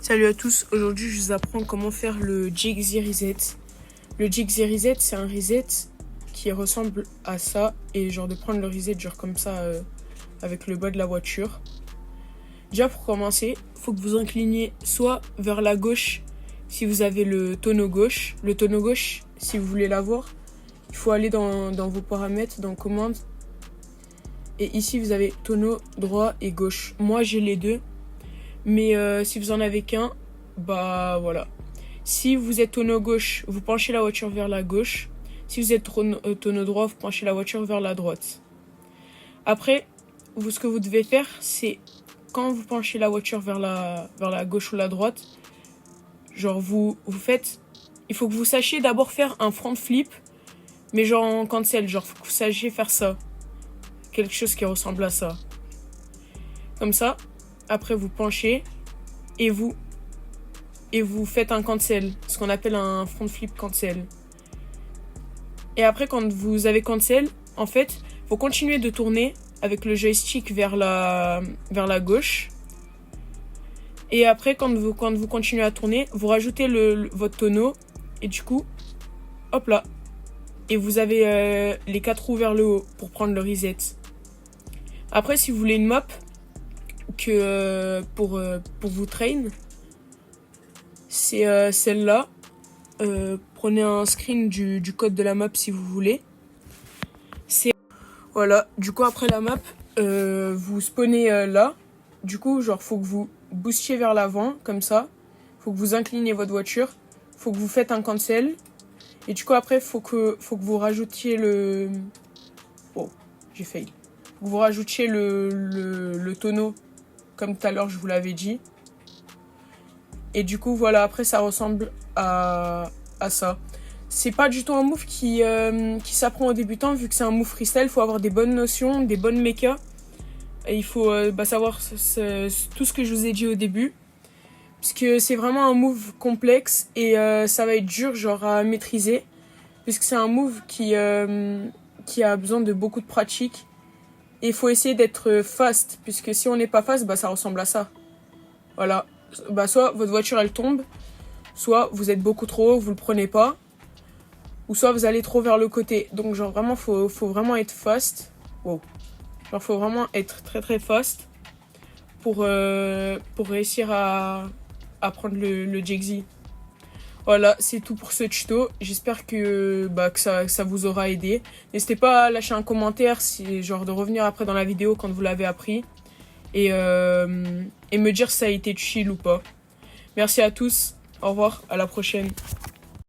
Salut à tous, aujourd'hui je vous apprends comment faire le Jigsaw Reset. Le Jigsaw Reset, c'est un reset qui ressemble à ça, et genre de prendre le reset genre comme ça avec le bas de la voiture. Déjà pour commencer, faut que vous incliniez soit vers la gauche si vous avez le tonneau gauche. Le tonneau gauche, si vous voulez l'avoir, il faut aller dans vos paramètres, dans commandes. Et ici vous avez tonneau droit et gauche. Moi j'ai les deux. Mais si vous en avez qu'un, bah voilà. Si vous êtes tonneau gauche, vous penchez la voiture vers la gauche. Si vous êtes tonneau droit, vous penchez la voiture vers la droite. Après, ce que vous devez faire, c'est quand vous penchez la voiture vers la gauche ou la droite, genre vous faites... Il faut que vous sachiez d'abord faire un front flip, mais genre en cancel, genre faut que vous sachiez faire ça. Quelque chose qui ressemble à ça. Comme ça. Après, vous penchez et vous faites un cancel, ce qu'on appelle un front flip cancel. Et après, quand vous avez cancel, en fait, faut continuer de tourner avec le joystick vers la gauche. Et après, quand vous continuez à tourner, vous rajoutez votre tonneau et du coup, hop là. Et vous avez les 4 roues vers le haut pour prendre le reset. Après, si vous voulez une map, pour vous train, c'est celle-là. Prenez un screen du code de la map si vous voulez. Voilà, du coup après la map, vous spawnez là. Du coup, genre faut que vous boostiez vers l'avant, comme ça. Faut que vous incliniez votre voiture. Faut que vous faites un cancel. Et du coup après, faut que vous rajoutiez le... Oh, j'ai failli. Faut que vous rajoutiez le tonneau, comme tout à l'heure je vous l'avais dit. Et du coup voilà, après ça ressemble à ça. C'est pas du tout un move qui s'apprend aux débutants, vu que c'est un move freestyle. Il faut avoir des bonnes notions, des bonnes mechas. Et il faut savoir tout ce que je vous ai dit au début. Parce que c'est vraiment un move complexe et ça va être dur genre à maîtriser. Puisque c'est un move qui a besoin de beaucoup de pratique. Et il faut essayer d'être fast, puisque si on n'est pas fast, ça ressemble à ça. Voilà. Soit votre voiture elle tombe, soit vous êtes beaucoup trop haut, vous le prenez pas, ou soit vous allez trop vers le côté. Donc genre vraiment, faut vraiment être fast. Wow. Genre faut vraiment être très très fast pour réussir à prendre le Jigsaw. Voilà, c'est tout pour ce tuto. J'espère que ça vous aura aidé. N'hésitez pas à lâcher un commentaire, genre de revenir après dans la vidéo quand vous l'avez appris. Et me dire si ça a été chill ou pas. Merci à tous. Au revoir, à la prochaine.